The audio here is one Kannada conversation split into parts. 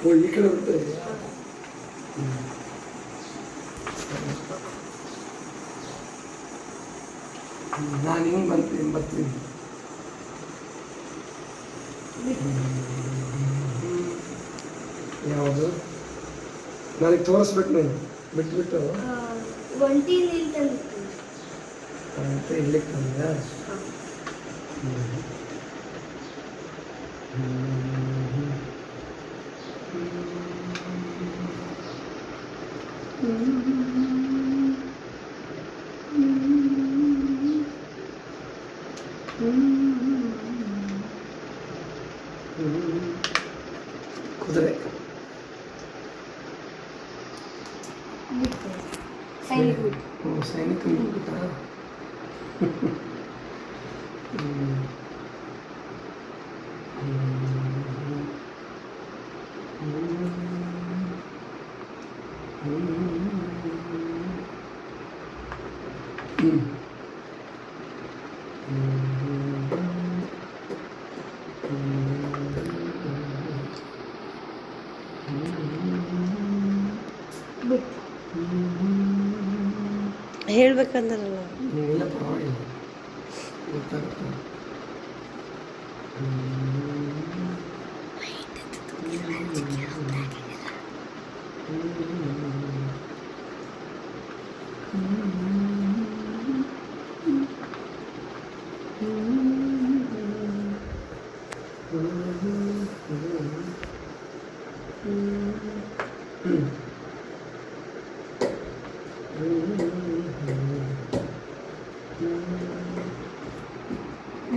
ಓ ಈ ಕಡೆ ಬರ್ತಾ ಇದೆಯಾ? ನಾನು ಹಿಂಗೆ ಬರ್ತೀನಿ. ಯಾವುದು ನನಗೆ ತೋರಿಸ್ಬೇಕು ನೀನು ಬಿಟ್ಬಿಟ್ಟು ಒಂಟಿ ನಿಲ್ತಂದು ಅಂತ ಇಲ್ಲಿಗೆ ತಂದ. ಕುದುರೆ ಸೈನಿಕ ಬಿಟ್ಟ. ಹೇಳ್ಬೇಕಂದ್ರಲ್ಲ ಇಲ್ಲ ಪರವಾಗಿಲ್ಲ ಗೊತ್ತಾಗುತ್ತೆ.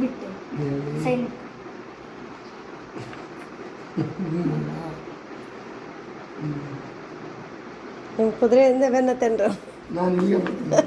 ಬಿಟ್ಟೆ ಸೈನಿಕ ನಿಮ್ಮ ಕುದುರೆಯಿಂದ ಬೆನ್ನತ್ತೇನ್ರ ನಾನು ಇಲ್ಲಿಗೆ ಬರ್ತೀನಿ.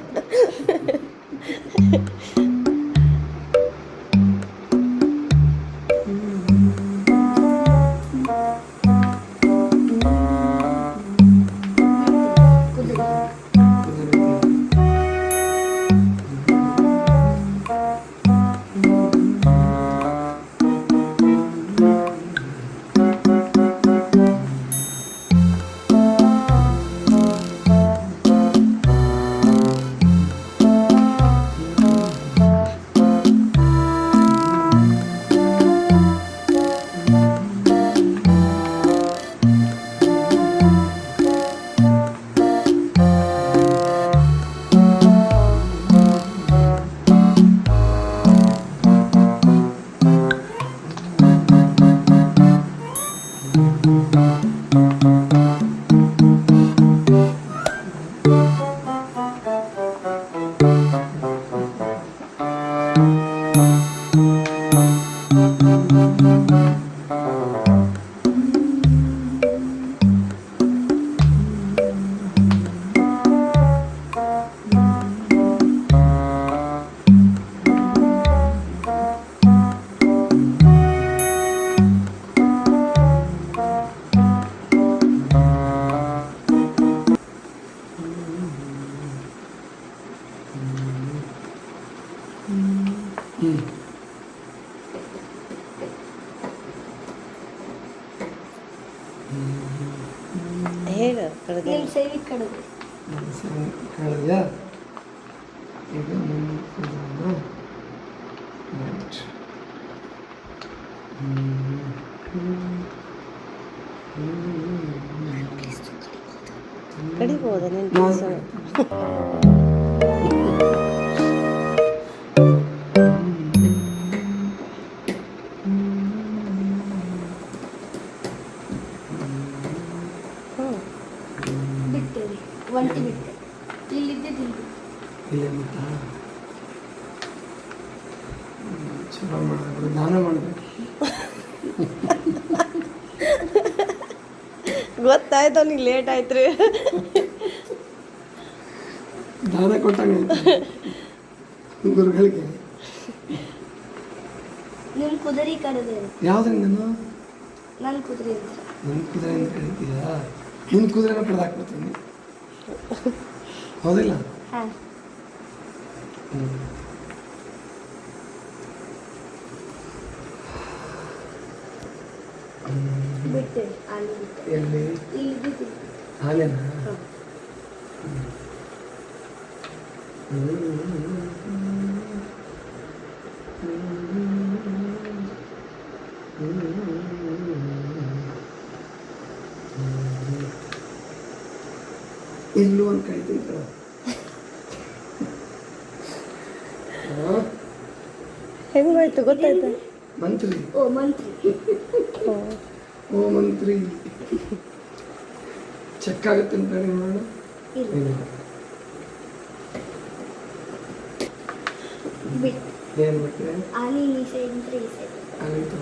ಹೇಳು ಕಡೆಗೆ ನಿಮ್ಮ ಸೈನಿಕ ಕಡೆದು ಹೇಳಿದ್ಯಾ? ಈಗ ಮುಂದೆ ರೈಟ್. ಕಡಿಬೋದ ನಿನ್ನ ಕೆಲಸ ಬಿಟ್ಟೆ ರೀ ಒಂಟಿ ಬಿಟ್ಟೆ ಇಲ್ಲಿದ್ದಿದ್ದು ಇಲ್ಲೇ ಬಿಟ್ಟ. ಚಲೋ ಮಾಡಿದೆ, ನಾನೇ ಮಾಡಿದೆ. ಗೊತ್ತಾಯ್ತು ಅವ್ನಿಗೆ ಲೇಟ್ ಆಯ್ತು ರೀ. ದಾನ ಕೊಟ್ಟಂಗೆ ಗುರುಗಳಿಗೆ. ನಿಮ್ಮ ಕುದುರೆ ಕಡೆದು ಯಾವ್ದ್ರಿಂದ ನನ್ನ ಕುದುರೆ ಅಂತ ನನ್ನ ಕುದುರೆಯಿಂದ ಕಳಿತೀಯಾ? ನಿನ್ನ ಕುದುರೆನ ಪಡೆದಾಕ್ಬಿಡ್ತೀನಿ, ಹೌದಿಲ್ಲ? ಹಾಂ ಹ್ಞೂ ಬಿಟ್ಟೇರಿ ಆನೆ ಬಿಟ್ಟೆ ಎಲ್ಲಿ ಇಲ್ಲಿದ್ದು ಆನೆನಾ ಹಾಂ ಇಲ್ಲೂ ಅಂತ ಕರಿತೀನಿ ಕಣ. ಹಾ? ಹೆಂಗಾಯ್ತು ಗೊತ್ತಾಯ್ತಾ? ಮಂತ್ರಿ ಓ ಮಂತ್ರಿ ಓ, ಓ ಮಂತ್ರಿ ಚೆಕ್ ಆಗುತ್ತೆ ಅಂತ ಹೇಳಿ ನೋಡೋಣ. ಇಲ್ಲ ಇಲ್ಲ. ಬಿಟ್ಟು ಏನ್ ಬಿಟ್ಟೆ ಆನೆ ಈ ಸೈಡ್ ಅಂದ್ರೆ ಈ ಸೈಡ್ ಆಯ್ತು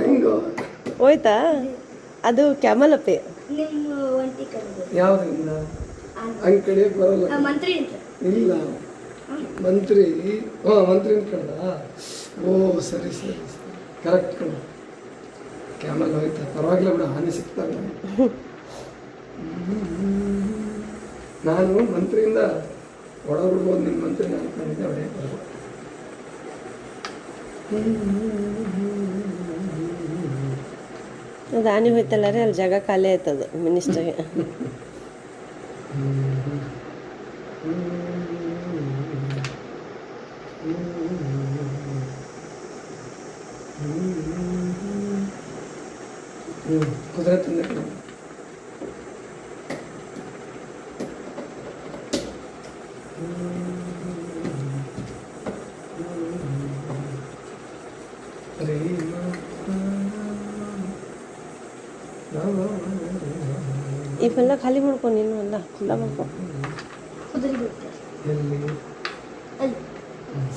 ಹೆಂಗೋ ಹೋಯ್ತಾ? ಅದು ಕ್ಯಾಮಲಪ್ಪೆ. ನಿಮ್ಮ ಒಂಟಿ ಕಡೆದು ಯಾವ್ದ್ರಿಂದ ಆನೆ ಹಂಗೆ ಕಡಿಯಕ್ಕೆ ಬರಲ್ಲ. ಮಂತ್ರಿ ಅಂತ ಇಲ್ಲ ಮಂತ್ರಿ ಮಂತ್ರಿ ಕಳ್ದ. ಓ ಸರಿ ಸರಿ ಸರಿ ಕರೆಕ್ಟ್ ಕಣ. ಕ್ಯಾಮಲ್ ಹೋಯ್ತಾ ಪರವಾಗಿಲ್ಲ ಬಿಡು, ಆನೆ ಸಿಗ್ತಾಗ. ನಾನು ಮಂತ್ರಿಯಿಂದ ಹೊಡಬಿಡ್ಬೋದು ನಿಮ್ಮ ಮಂತ್ರಿ ಅನ್ಕೊಂಡಿದ್ದೆ, ಹೊಡೆಯಕ್ಕೆ ಬರಲ್ಲ. ಅದು ಆನೆ ಹೋಯ್ತಲ್ಲ ರೀ, ಅಲ್ಲಿ ಜಾಗ ಖಾಲಿ ಆಯ್ತದು ಮಿನಿಸ್ಟರ್ಗೆ. ಕುದುರೆ ತಂದೆ ಕಣ. ಇವೆಲ್ಲ ಖಾಲಿ ಮಾಡ್ಕೊ, ನೀನು ಅಲ್ಲ ಖುಲ್ಲ ಮಾಡ್ಕೊ. ಕುದುರೆ ಬಿಟ್ಟೆ ಎಲ್ಲಿ ಅಲ್ಲಿ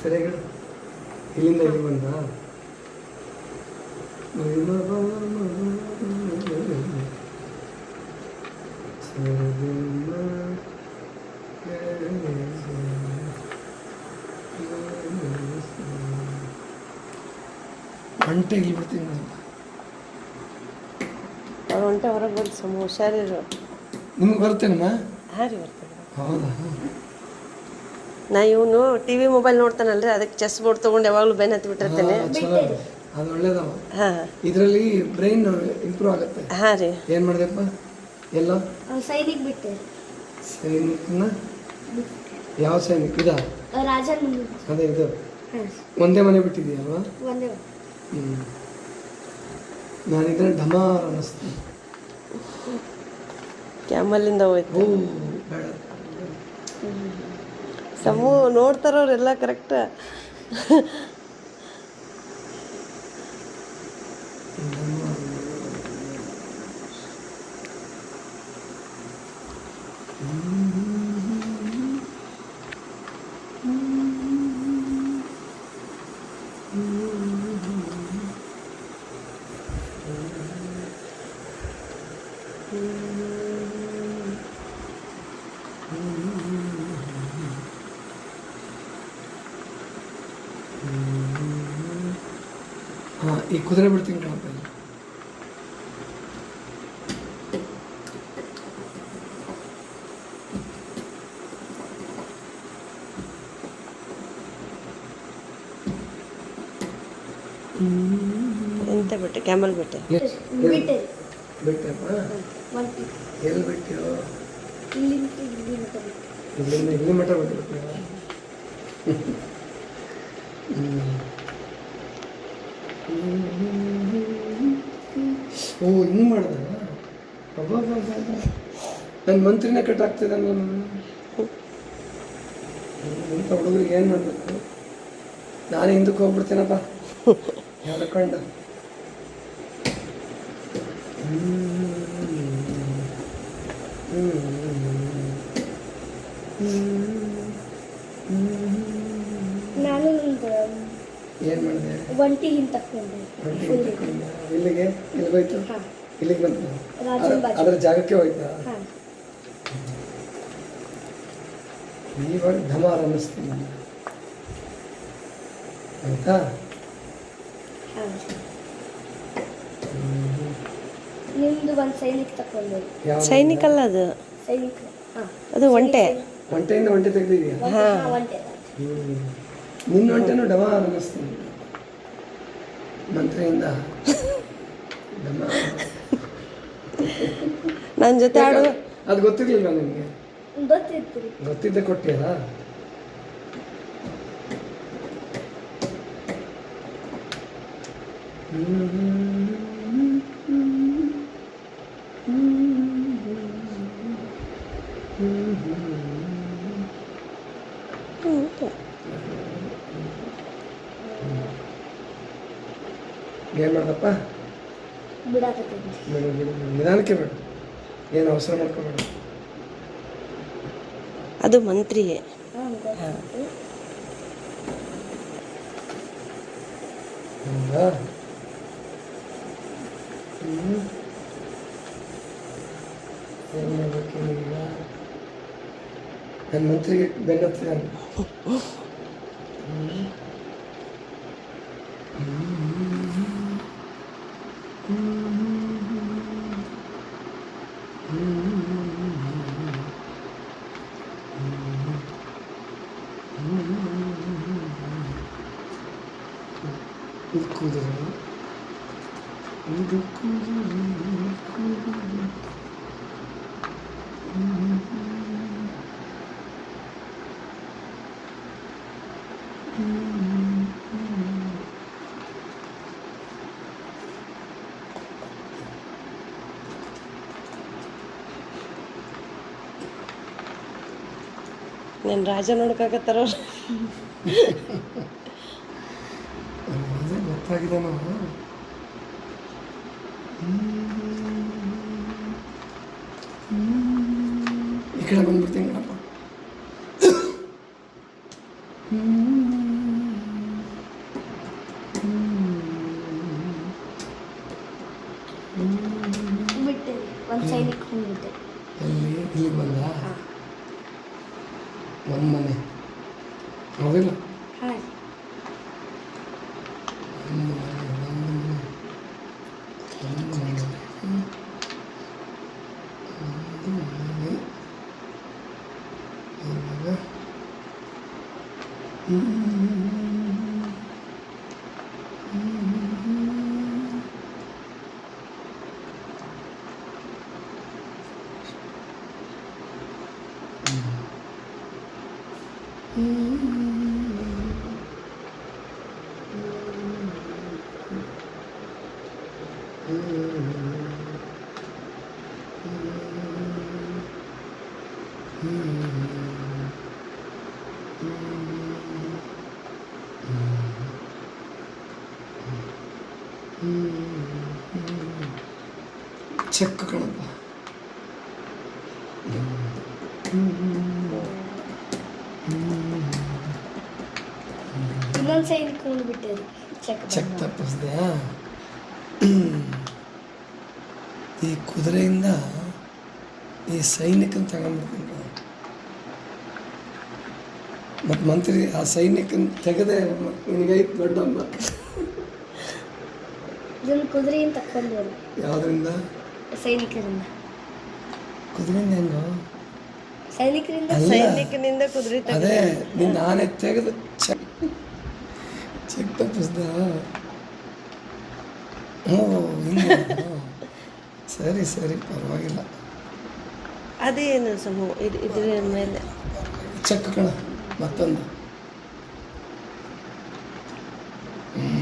ಸರಿಯಾಗಿ ಇಲ್ಲಿಂದ ಇಲ್ಲಿ ಬಂದ. ಗಂಟೆ ಇಲ್ಲಿ ಬಿಡ್ತೀನಿ ನಾನು. ಅವ್ರು ಹೊಂಟೆ ಹೊರಗೆ ಬಂದು ಸುಮ್ಮ ಹುಷಾರಿರು. ನಿಮ್ಗೆ ಬರ್ತೇನಮ್ಮ? ಹಾಂ ರೀ ಬರ್ತದೆ. ಹೌದಾ? ನಾ ಇವನು ಟಿ ವಿ ಮೊಬೈಲ್ ನೋಡ್ತಾನಲ್ರಿ, ಅದಕ್ಕೆ ಚೆಸ್ ಬೋರ್ಡ್ ತೊಗೊಂಡು ಯಾವಾಗಲೂ ಬೆನ್ ಹತ್ತಿ ಬಿಟ್ಟಿರ್ತೇನೆ. ಚಲೋ ಅದು. ಅದು ಒಳ್ಳೇದವ. ಹಾಂ ಇದರಲ್ಲಿ ಬ್ರೈನ್ ಇಂಪ್ರೂವ್ ಆಗುತ್ತೆ. ಹಾಂ ರೀ. ಏನು ಮಾಡಿದೆಪ್ಪ? ಎಲ್ಲ ಸೈನಿಕ್ ಬಿಟ್ಟೆ ಸೈನಿಕನ ಯಾವ ಸೈನಿಕ ಇದ? ರಾಜನ್ ಮುಂದೆ ಅದೇ ಇದು ಹಾಂ ಒಂದೇ ಮನೆ ಬಿಟ್ಟಿದೆಯಲ್ವಾ? ಒಂದೇ ನಾನು ಇದನ್ನ ಢಮಾರ್ ಅನ್ನಿಸ್ತೀನಿ. ಕ್ಯಾಮಲಿಂದ ಹೋಯ್ತು. ಓ ಬೇಡ. ಸಮೂ ನೋಡ್ತಾರವ್ರೆಲ್ಲ ಕರೆಕ್ಟ್. ಹಾಂ ಈ ಕುದುರೆ ಬಿಡ್ತೀನಿ ಕಣಪ್ಪ. ಎಂತ ಬಿಟ್ಟೆ? ಕ್ಯಾಮಲ್ ಬಿಟ್ಟೆ. ಬಿಟ್ಟೆ ಬಿಟ್ಟೆಪ್ಪ. ಒಂಟಿ ಎಲ್ಲಿ ಬಿಟ್ಟಿಯೋ? ಇಲ್ಲಿಂದ ಇಲ್ಲಿ ಮಟ್ಟ ಬಿಟ್ಟೆ. ಇಲ್ಲಿಂದ ಇಲ್ಲಿ ಮಠ ಬಿಟ್ಟಿರ್ತೀಯ. ಓ ಹಿಂಗೆ ಮಾಡ್ದ? ನನ್ನ ಮಂತ್ರಿನೇ ಕಟ್ಟಾಗ್ತಿದ್ದಲ್ಲ ನಾನು. ಇಂಥ ಹುಡುಗರಿಗೆ ಏನು ಮಾಡಬೇಕು? ನಾನು ಹಿಂದಕ್ಕೆ ಹೋಗ್ಬಿಡ್ತೀನಪ್ಪ ಹೇಳ್ಕೊಂಡು. ನಾನು ಒಂದು ಏನು ಮಾಡಿದೆ? ಒಂಟಿ ಹಿಂದೆ ತಕ್ಕೊಂಡೆ ಇಲ್ಲಿಗೆ ಎಲ್ಲಿ ಹೋಯ್ತು? ಹಾಂ ಇಲ್ಲಿಗೆ ಬಂತು. ರಾಜನ್ ಬಾಜು ಅದರ ಜಾಗಕ್ಕೆ ಹೋಯ್ತಾ? ಹಾಂ ಇವಾಗ ಢಮಾರ್ ಅನ್ನಿಸ್ತೀನಿ ನನಗೆ. ಆಯ್ತಾ? ಹಾಂ ನಿಮ್ದು ಒಂದು ಸೈನಿಕ ತಕೊಂಡೇರಿ. ಯಾವ್ದು? ಸೈನಿಕಲ್ಲ ಅದು, ಸೈನಿಕ ಹಾಂ ಅದು ಒಂಟೆ. ಒಂಟೆಯಿಂದ ಒಂಟೆ ತೆಗ್ದಿದ್ಯಾ? ಒಂಟೆ. ನಿನ್ನ ಒಂಟೆನೂ ಡಮ ಅನ್ನಿಸ್ತೀನಿ ಮಂತ್ರಿಯಿಂದ. ಡಮ. ನನ್ನ ಜೊತೆ ಆಡು. ಅದು ಗೊತ್ತಿರ್ಲಿಲ್ವಾ ನಿಮಗೆ? ಗೊತ್ತಿರ್ತೀರಿ. ಗೊತ್ತಿದ್ದೆ ಕೊಟ್ಟಿಯಲ್ಲ. ಏನು ಮಾಡ್ದಪ್ಪ? ಬಿಡಾಕತ್ತೀನಿ. ಬಿಡು ಬಿಡು ನಿಧಾನಕ್ಕೆ ಬೇಡ, ಏನು ಅವಸರ ಮಾಡ್ಕೋಬೇಡ. ಅದು ಮಂತ್ರಿಯೇ. ಹಾಂ ಗೊತ್ತಾಯ್ತು. ಹೌದಾ? ಏನು ಮಾಡ್ಬೇಕು ಈಗ? ನನ್ನ ಮಂತ್ರಿಗೆ ಬೆನ್ನತ್ತಿದ್ದಾನೆ. ಇದು ಕೂದಲು, ಇದು ಕೂದಲು, ಕೂದಲು. ನಾನು ರಾಜ ನೋಡ್ಕಾಕತ್ತಾರ. ಅದೇ ಗೊತ್ತಾಗಿದೆ ನಾವು. ಈ ಕಡೆ ಬಂದ್ಬಿಡ್ತೀನಿ ಕಣಪ್ಪ. ಬಿಟ್ಟೇರಿ ಒಂದು ಸೈನಿಕ ಬಂದ್ಬಿಟ್ಟೆ. ಎಲ್ಲಿ? ಇಲ್ಲಿಗೆ ಬಂದ? ಒಂದು ಮನೆ ಹೌದಿಲ್ಲ? ಹಾಂ ಒಂದು ಮನೆ, ಒಂದು ಮನೆ, ಒಂದು ಮನೆ. ಇವಾಗ ಚೆಕ್ ಕಣಪ್ಪ. ಇನ್ನೊಂದು ಸೈನಿಕ ಬಂದ್ಬಿಟ್ಟೇರಿ. ಚೆಕ್ ತಪ್ಪಿಸ್ದೆಯಾ? ಈ ಕುದುರೆಯಿಂದ ಈ ಸೈನಿಕನ ತಗೊಂಡ್ಬಿಡ್ತೀನಿ. ಮತ್ತು ಮಂತ್ರಿ ಆ ಸೈನಿಕನ ತೆಗೆದೆ ನಿನಗೈತೆ ದೊಡ್ಡಮ್ಮ. ಇದನ್ನು ಕುದುರೆಯಿಂದ ತಕ್ಕೊಂಡೇರಿ. ಯಾವುದರಿಂದ? ಸೈನಿಕರಿಂದ. ಕುದುರೆಯಿಂದ ಹೆಂಗೋ? ಸೈನಿಕರಿಂದ. ಅಲ್ಲ. ಸೈನಿಕನಿಂದ ಕುದುರೆ ಅದೇ ನಿನ್ನ ಆನೆ ತೆಗೆದು ಚೆಕ್ ಚೆಕ್ ತಪ್ಪಿಸ್ದ. ಓ ಹಿಂಗೆ. ಸರಿ ಸರಿ ಪರವಾಗಿಲ್ಲ. ಅದೇನು ಸಮೂಹ ಇದ್ರ ಮೇಲೆ ಚೆಕ್ ಕಣ. ಮತ್ತೊಂದು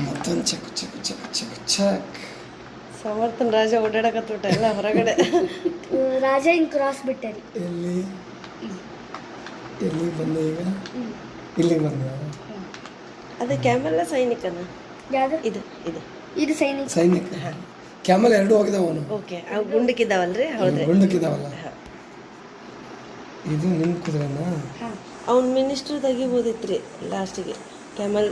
ಮತ್ತೊಂದು check check check check check. Samarthan ರಾಜ ಓಡಾಡಕತ್ಬಿಟ್ಟ ಎಲ್ಲ ಹೊರಗಡೆ. ರಾಜ ಹಿಂಗೆ ಕ್ರಾಸ್ ಬಿಟ್ಟೇರಿ. ಎಲ್ಲಿ ಎಲ್ಲಿಗೆ ಬಂದೆ ಈಗ? ಇಲ್ಲಿಗೆ ಬಂದ? ಅದು ಕ್ಯಾಮೆಲ್ಲ ಸೈನಿಕನ. ಯಾವುದು? ಇದು ಇದು ಇದು ಸೈನಿಕ. ಸೈನಿಕ. ಕ್ಯಾಮಲ್ ಎರಡು ಹೋಗಿದಾವ ಅವನು. ಓಕೆ ಅವು ಗುಂಡಕ್ಕಿದ್ದಾವಲ್ರಿ? ಹೌದ್ರಿ, ಗುಂಡಕ್ಕಿದಾವಲ್ಲ. ಇದು ನಿನ್ನ ಕುದುರೆನಾ? ಹಾಂ ಅವ್ನ ಮಿನಿಸ್ಟ್ರು ತೆಗಿಬೋದಿತ್ರಿ ಲಾಸ್ಟಿಗೆ ಕ್ಯಾಮಲ್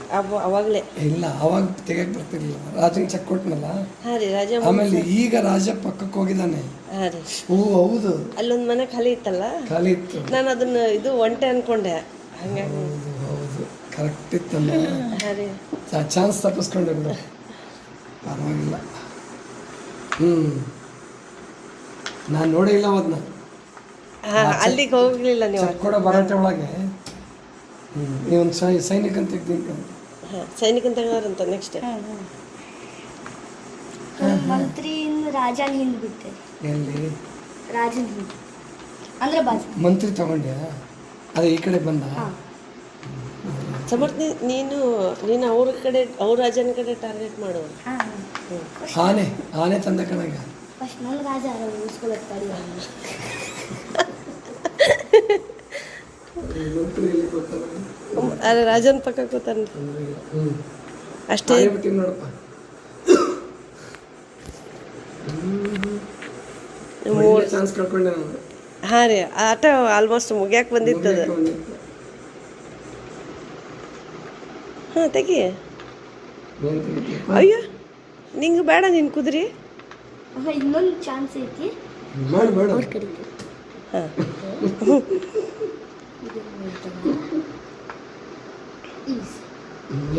ಅವಾಗಲೇ. ಇಲ್ಲ ಅವಾಗ ತೆಗಿಯಕ್ಕೆ ಬರ್ತಿರ್ಲಿಲ್ಲ. ರಾಜಂಗೆ ಚೆಕ್ ಕೊಟ್ಟನಲ್ಲ. ಹಾಂ ರೀ ರಾಜ. ಆಮೇಲೆ ಈಗ ರಾಜ ಪಕ್ಕಕ್ಕೆ ಹೋಗಿದ್ದಾನೆ. ಹಾಂ ರೀ. ಓ ಹೌದು, ಅಲ್ಲೊಂದು ಮನೆ ಖಾಲಿ ಇತ್ತಲ್ಲ, ಖಾಲಿ ಇತ್ತು. ನಾನು ಅದನ್ನ ಇದು ಒಂಟೆ ಅನ್ಕೊಂಡೆ. ಹಂಗಾಗಿ ಹೌದು ಹೌದು ಕರೆಕ್ಟ್ ಇತ್ತಲ್ಲ. ಹಾಂ ರೀ. ಚಾನ್ಸ್ ತಪ್ಪಿಸ್ಕೊಂಡಿಲ್ಲ, ಪರವಾಗಿಲ್ಲ. ನಾನು ನೋಡೇ ಇಲ್ಲ ಅದನ್ನ ಅಲ್ಲಿಗೆ ಹೋಗಲಿಲ್ಲ ನೀವು. ಚೆಕ್ ಕೊಡೋ ಭರಾಟೆ ಒಳಗೆ ನೀವೊಂದು ಸೈನಿಕ ಅಂತ ತೆಗ್ದು ಹಾಂ, ಸೈನಿಕನ ತಗೋರಂತ ನೆಕ್ಸ್ಟ್. ಮಂತ್ರಿಯಿಂದ ರಾಜನ ಹಿಂದೆ ಬಿಡ್ತಾರೆ. ಎಲ್ಲಿ ರಾಜನ ಹಿಂದೆ ಅಂದ್ರೆ ಬಾಜು. ಮಂತ್ರಿ ತಗೊಂಡ್ಯಾ? ಅದೇ ಈ ಕಡೆ ಬಂದ. ಸಮರ್ಥ, ನೀನು ಅವ್ರ ಕಡೆ, ಅವ್ರ ರಾಜನ ಕಡೆ ಟಾರ್ಗೆಟ್ ಮಾಡು. ಆನೆ ತಂದ ಕಣಗ. ಫಸ್ಟ್ ನನ್ನ ರಾಜ ಉಳಿಸ್ಕೊಳತ್ತಾರೆ. ಮಂತ್ರಿ ಎಲ್ಲಿ ಗೊತ್ತಾಗ ಅದೇ ರಾಜನ ಪಕ್ಕ ಕೂತಾನೆ ಅಷ್ಟೇ. ಬಿಟ್ಟಿನಿ ನೋಡಪ್ಪ. ಚಾನ್ಸ್ ಕಳ್ಕೊಂಡೆ ನಾನು. ಹಾಂ ರೀ, ಆಟ ಆಲ್ಮೋಸ್ಟ್ ಮುಗಿಯಕ್ಕೆ ಬಂದಿತ್ತದ. ಹಾಂ, ತೆಗಿ. ಅಯ್ಯೋ, ನಿಂಗೆ ಬೇಡ, ನೀನು ಕುದ್ರಿ. ಇನ್ನೊಂದು ಚಾನ್ಸ್ ಐತಿ. ಬೇಡ ಹಾಂ,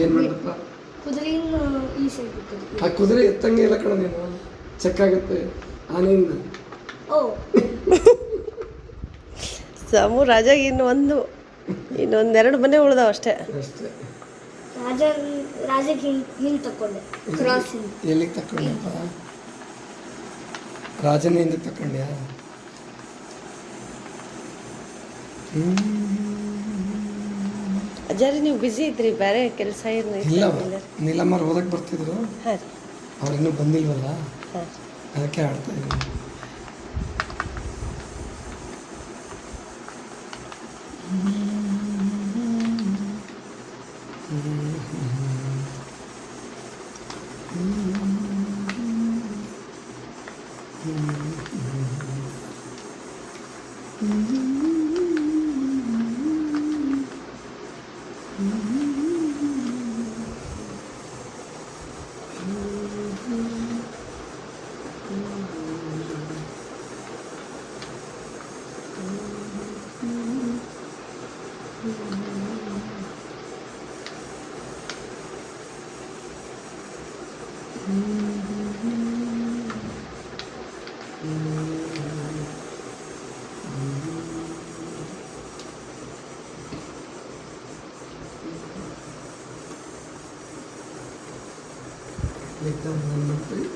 ಏನು ಮಾಡಪ್ಪ? ಕುದುರೆಯಿಂದ ಈ ಸೈಡ್ ಬಿಟ್ಟರಿ. ಆ ಕುದುರೆ ಎತ್ತಂಗೆ ಇಲ್ಲ ಕಣ ನೀನು. ಚೆಕ್ ಆಗುತ್ತೆ ಆನೆಯಿಂದ. ಓ ಸಮೂ ರಾಜಾಗ ಇನ್ನೊಂದೆರಡು ಮನೆ ಉಳ್ದಾವ ಅಷ್ಟೇ. ಅಷ್ಟೇ. ರಾಜಗೆ ಹಿಂದೆ ತಕೊಂಡೆ, ಕ್ರಾಸ್ ಹಿಂದೆ. ಎಲ್ಲಿಗೆ ತಕೊಂಡಪ್ಪ? ರಾಜನ ಹಿಂದಕ್ಕೆ ತಕೊಂಡ್ಯಾ? ಅಜ್ಜಾರಿ, ನೀವು ಬ್ಯುಸಿ ಇದ್ರಿ, ಬೇರೆ ಕೆಲಸ ಏನು ಇಲ್ಲ, ನೀಲಮ್ಮರು ಓದಕ್ಕೆ ಬರ್ತಿದ್ರು. ಹಾಂ ರೀ. ಅವ್ರು ಇನ್ನೂ ಬಂದಿಲ್ವಲ್ಲ, ಹಾಂ, ಅದಕ್ಕೆ ಆಡ್ತಾ ಇದ್ದೀನಿ.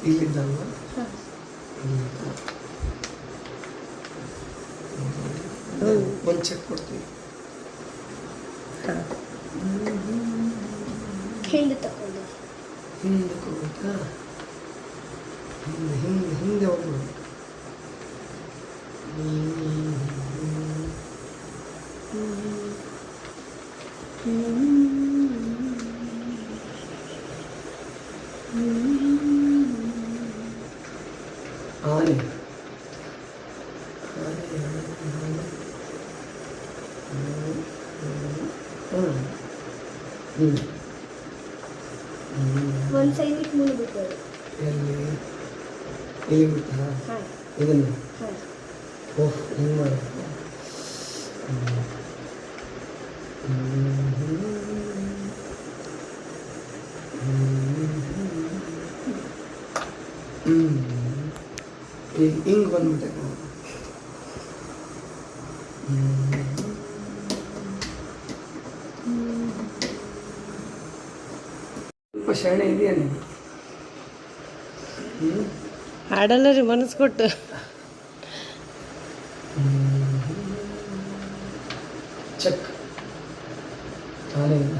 ಇಲ್ಲಿದ್ದಲ್ವ? ಒಂದು ಚೆಕ್ ಕೊಡ್ತೀವಿ. ಹಿಂದೆ ತಕೊಂಡೆ. ಹಿಂದೆ ಹೋಗ್ಬೇಕಾ? ಹಿಂದೆ ಹೋಗ್ಬೋದು. ಆನೆ ಒಂದು ಸೈನಿಕ್ ಮುಂದೆ ಬಿಟ್ಟರು. ಎಲ್ಲಿ ಬಿಟ್ಟ? ಇದನ್ನು ಓಹ್, ಹಿಂಗೆ ಮಾಡ. ಈಗ ಹಿಂಗೆ ಬಂದ್ಬಿಟ್ಟೆ. ಸ್ವಲ್ಪ ಶಾಣೆ ಇದೆಯಾ ನೀನು? ಹಾಡಲ್ಲ ರೀ, ಮನಸ್ಸು ಕೊಟ್ಟು. ಚೆಕ್ ಆನೆ ಇಲ್ಲ.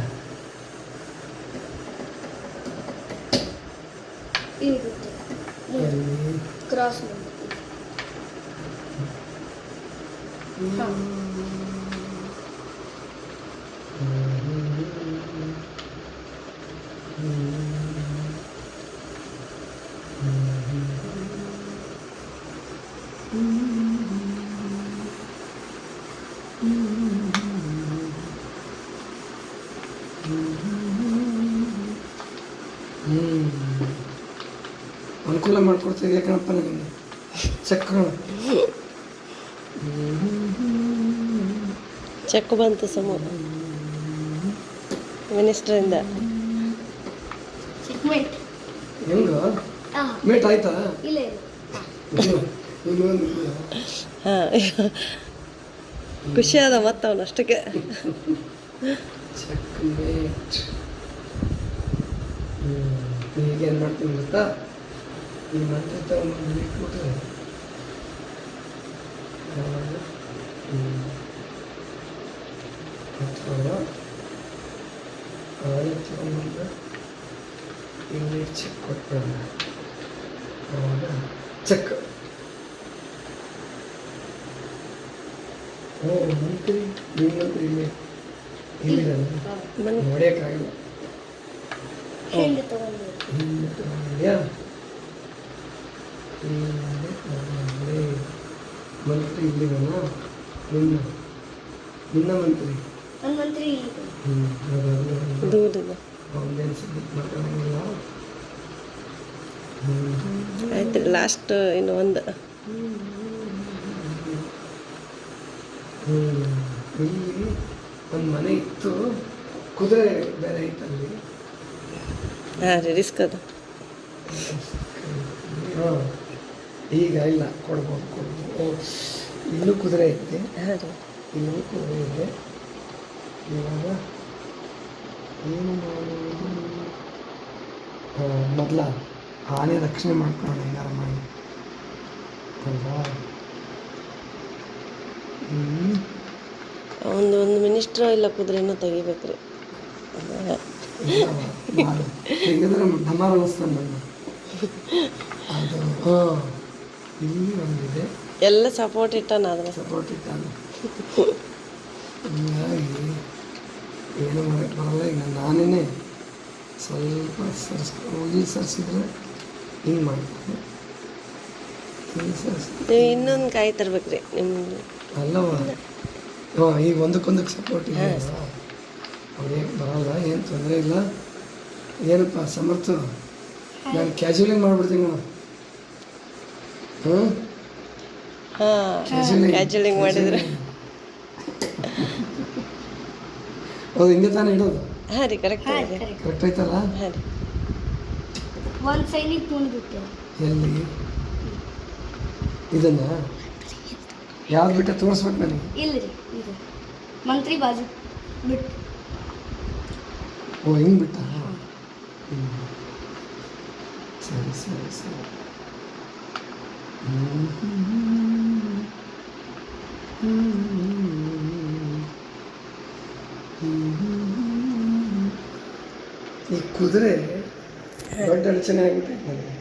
ಕ್ರಾಸ್ ಅನುಕೂಲ ಮಾಡ್ಕೊಡ್ತಿದ್ಯಾ ಕಣಪ್ಪ ನನಗೆ. ಚೆಕ್ ಚೆಕ್ ಬಂತು ಸಮೂ ಮಿನಿಸ್ಟ್ರಿಂದ. ಚೆಕ್ಮೇಟ್. ಹೆಂಗ ಮೇಟ್ ಆಯ್ತಾ? ಇಲ್ಲ ಇಲ್ಲ. ಇನ್ನೊಂದು ಇದೆಯಾ? ಹಾಂ ಖುಷಿ ಅದ ಮತ್ತು ಅವನು ಅಷ್ಟಕ್ಕೆ. Checkmate. ಈಗೇನು ಮಾಡ್ತೀನಿ ಗೊತ್ತಾ, ಈ ಮಂತ್ರ ತಗೊಂಡು ಇಟ್ಬಿಟ್ರೆ ಅವನೇ ತಗೊಂಡ್ಬಂದ್ರೆ ಇಲ್ಲಿ ಚೆಕ್ ಕೊಟ್ಬಿಡೋಣ. ಅವಾಗ ಚೆಕ್. ಓ ಮಂತ್ರಿ ನಿಮ್ಮ ಮಂತ್ರಿ ಇಲ್ಲಿರಲ್ಲ, ನೋಡೋಕ್ಕಾಗಲ್ಲ. ಹಿಂದೆ ತಗೊಂಡು ಹಿಂದೆ ತಗೊಂಡ್ಯಾ? ಹಿಂದೆ ತಗೊಂಡೆ. ಮಂತ್ರಿ ಇಲ್ಲಿರಲ್ಲ, ನಿನ್ನ ಮಂತ್ರಿ. ನನ್ನ ಮಂತ್ರಿ ಇಲ್ಲಿ ದೂರದ ಅವನೇನು ಸಬ್ಮಿಟ್ ಮಾಡ್ಕೊಳ್ಳಂಗಿಲ್ಲ. ಆಯ್ತು ರೀ, ಲಾಸ್ಟ್ ಇನ್ನು ಒಂದು. ಇಲ್ಲಿ ಒಂದು ಮನೆ ಇತ್ತು, ಕುದುರೆ ಬೇರೆ ಐತಲ್ಲಿ. ಹಾಂ ರೀ, ರಿಸ್ಕ್ ಅದು. ಹಾಂ ಈಗ ಇಲ್ಲ, ಕೊಡ್ಬೋದು. ಇಲ್ಲೂ ಕುದುರೆ ಐತೆ, ಹಾಂ ರೀ. ಇಲ್ಲೂ ಕುದುರೆ ಇದೆ. ಇವಾಗ ಏನು ಮಾಡೋದು? ಮೊದಲ ಆನೆ ರಕ್ಷಣೆ ಮಾಡ್ಕೊಳ್ಳೋಣ ಏನಾರ ಮಾಡಿ ಅಲ್ವಾ? ಒಂದು ಮಿನಿಸ್ಟ್ರ ಇಲ್ಲ ಕುದುರೆನೂ ತೆಗಿಬೇಕು ರೀ. ತೆಗೆದ್ರೆ ಡಮಾರ ಅನ್ನಿಸ್ತಾನೆ ನನ್ನ. ಅದು ಹಾಂ, ಇಲ್ಲಿ ಒಂದಿದೆ, ಎಲ್ಲ ಸಪೋರ್ಟ್ ಇಟ್ಟಾನ ಆದ್ರೆ. ಸಪೋರ್ಟ್ ಇಟ್ಟಾನೆ. ಹೀಗಾಗಿ ಏನು ಮಾಡೋಕ್ಕೆ ಬರಲ್ಲ. ಈಗ ನಾನೇ ಸ್ವಲ್ಪ ಹೋಗಿ ಸರಿಸಿದ್ರೆ ಹಿಂಗೆ ಮಾಡ್ತಾರೆ. ಹಿಂಗೆ ಸರಿಸಿದ್ರೆ ನೀವು ಇನ್ನೊಂದು ಕಾಯಿ ತರ್ಬೇಕು ರೀ ನಿಮ್ದು. ಅಲ್ಲವ, ಹಾಂ ಈಗ ಒಂದಕ್ಕೊಂದಕ್ಕೆ ಸಪೋರ್ಟ್ ಇದೆ. ಅವ್ರಿಗೆ ಬರಲ್ಲ, ಏನು ತೊಂದರೆ ಇಲ್ಲ. ಏನಪ್ಪ ಸಮರ್ಥ, ನಾನು ಕ್ಯಾಶುವಲಿಂಗ್ ಮಾಡಿಬಿಡ್ತೀನಿ ನಾವು. ಹಾಂ ಹಾಂ ಕ್ಯಾಜುಲಿಂಗ್ ಮಾಡಿದ್ರೆ. ಹೌದು, ಹಿಂಗೆ ತಾನೇ ಇಡೋದು. ಹಾಂ ರೀ, ಕರೆಕ್ಟ್ ಹಾಂ ಇದೆ. ಕರೆಕ್ಟ್. ಕರೆಕ್ಟ್ ಐತಲ್ಲ? ಹಾಂ ರೀ. ಒಂದು ಸೈನಿಗೆ ಮುಂದ್ಬಿಟ್ಟು ಎಲ್ಲಿ ಇದನ್ನ ಯಾವ್ದು ಬಿಟ್ಟ ತೋರಿಸ್ಬೇಕು ನನಗೆ? ಇಲ್ಲ ರೀ, ಇದು ಮಂತ್ರಿ ಬಾಜು ಬಿಟ್ಟು. ಓ ಹಿಂಗೆ ಬಿಟ್ಟ? ಸರಿ ಸರಿ ಸರಿ. ಈ ಕುದುರೆ ದೊಡ್ಡ ಅಡಚಣೆ ಆಗ್ಬಿಟ್ಟೈತೆ ನನಗೆ.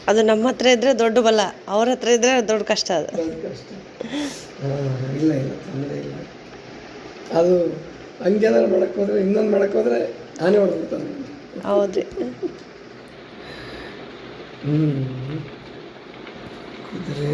ಅದು ನಮ್ಮ ಹತ್ರ ಇದ್ರೆ ದೊಡ್ಡ ಬಲ, ಅವ್ರ ಹತ್ರ ಇದ್ರೆ ದೊಡ್ಡ ಕಷ್ಟ ಅದು. ದೊಡ್ಡ ಕಷ್ಟ. ಇಲ್ಲ ಇಲ್ಲ, ತೊಂದರೆ ಇಲ್ಲ. ಅದು ಹಂಗೇನಾರು ಮಾಡಕ್ಕೆ ಹೋದ್ರೆ, ಇನ್ನೊಂದು ಮಾಡಕ್ಕೆ ಹೋದ್ರೆ ಆನೆ ಹೊಡೆದ್ಬಿಡ್ತಾನೆ. ಹೌದ್ರಿ. ಕುದುರೆ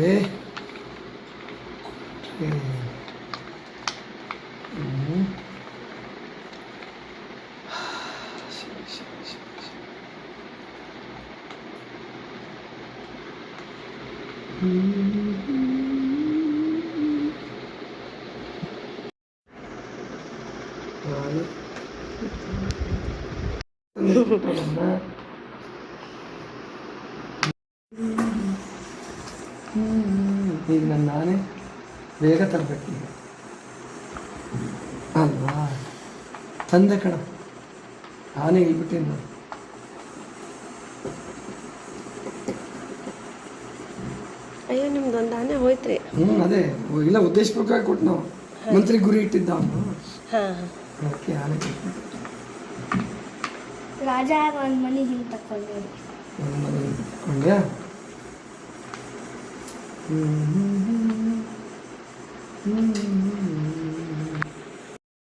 ಈಗ ನಾನೇ ಬೇಗ ತರಬೇಕು ಈಗ ಅಲ್ವಾ? ತಂದೆ ಕಣ, ಆನೆ ಇಲ್ಬಿಟ್ಟಿನಿ ನಾನು. ಅಯ್ಯೋ ನಿಮ್ದು ಒಂದು ಆನೆ ಹೋಯ್ತ್ರಿ. ಅದೇ ಇಲ್ಲ, ಉದ್ದೇಶಪೂರ್ವಕವಾಗಿ ಕೊಟ್ಟು ನಾವು ಮಂತ್ರಿ ಗುರಿ ಇಟ್ಟಿದ್ದ ಅವನು. ಹಾಂ ಅದಕ್ಕೆ ಆನೆ ಕೊಟ್ಬಿಟ್ಟು ರಾಜ ಒಂದು ಮನೆ ಹಿಂಗೆ ತಕೊಂಡೆ. ಒಂದು ಮನೆ ತಗೊಂಡ್ಯಾ?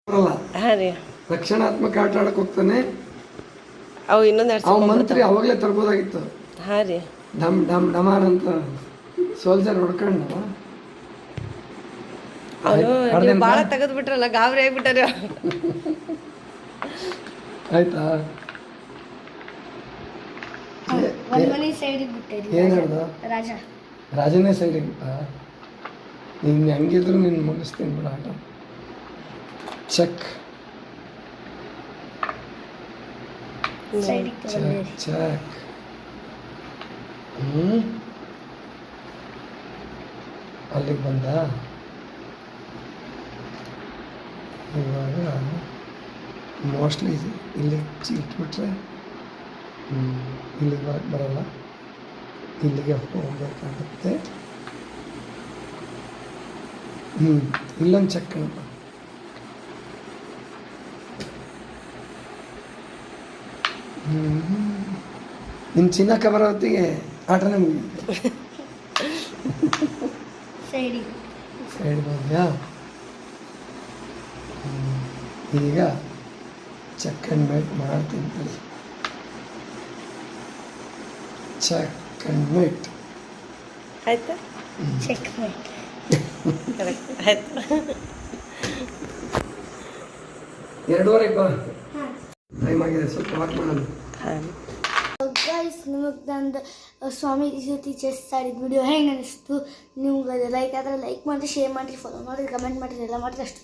ಬರಲ್ಲ. ಹಾಂ ರೀ. ರಕ್ಷಣಾತ್ಮಕ ಆಟ ಆಡಕ್ಕೆ ಹೋಗ್ತಾನೆ. ಅವು ಇನ್ನೊಂದು ಎರಡು ಅವ ಮಂತ್ರಿ ಅವಾಗಲೇ ತರ್ಬೋದಾಗಿತ್ತು. ಹಾಂ ರೀ. ಡಮ್ ಡಮ್ ಡಮಾರ್ ಅಂತ ಸೋಲ್ಜರ್ ಹೊಡ್ಕೊಂಡು ಅವನು ಭಾಳ ತೆಗೆದು ಬಿಟ್ರಲ್ಲ, ಗಾಬರಿ ಆಗಿಬಿಟ್ಟಾರೆ. ಆಯ್ತಾ? ಒಂದು ಮನೆ ಸೈಡಿಗೆ ಬಿಟ್ಟೇರಿ. ಏನು ಹೇಳ್ದ? ರಾಜ ರಾಜನೇ ಸೈಡಿಗೆ ಬಿಟ್ಟ. ನೀನು ಹೆಂಗಿದ್ರು ನೀನು ಮುಗಿಸ್ತೀನಿ ಬಿಡ ಆಟ. ಚೆಕ್ ಸೈಡಿಗೆ ಚೆಕ್ ತಗೊಂಡೆ. ಚೆಕ್. ಅಲ್ಲಿಗೆ ಬಂದ. ಇವಾಗ ಮೋಸ್ಟ್ಲಿ ಇಲ್ಲಿಗೆ ಇಟ್ಬಿಟ್ರೆ ಇಲ್ಲಿಗೆ ಬರೋಕ್ಕೆ ಬರಲ್ಲ, ಇಲ್ಲಿಗೆ ಹೋಗ್ಬೇಕಾಗುತ್ತೆ. ಇಲ್ಲೊಂದು ಚೆಕ್ ಕಣಪ್ಪ. ನಿಮ್ಮ ಚಿನ್ನಕ್ಕ ಬರೋ ಹೊತ್ತಿಗೆ ಆಟನೇ ಮುಗಿಯುತ್ತೆ. ಸೈಡಿಗೆ ಸೈಡ್ ಬಂದ್ಯಾ? ಈಗ ಚೆಕ್ ಆ್ಯಂಡ್ ಮೇಟ್ ಮಾಡ್ತೀನಿ ತಡಿ. ಚೆಕ್ ಆ್ಯಂಡ್ ಮೇಟ್ ಆಯ್ತಾ? Checkmate. ಕರೆಕ್ಟ್ ಆಯ್ತು. 2:15 ಬಾ, ಟೈಮ್ ಆಗಿದೆ, ಸ್ವಲ್ಪ ವಾಕ್ ಮಾಡೋದು. ಹಾಂ ಗೈಸ್, ನಿಮಗೆ ನಂದು ಸ್ವಾಮೀಜಿ ಜೊತೆ ಚೆಸ್ ಆಡಿದ ವಿಡಿಯೋ ಹೆಂಗೆ ಅನಿಸ್ತು? ನಿಮ್ಗೆ ಲೈಕ್ ಆದರೆ ಲೈಕ್ ಮಾಡಿರಿ, ಶೇರ್ ಮಾಡಿರಿ, ಫಾಲೋ ಮಾಡಿರಿ, ಕಮೆಂಟ್ ಮಾಡಿರಿ, ಎಲ್ಲ ಮಾಡಿರಿ ಅಷ್ಟು.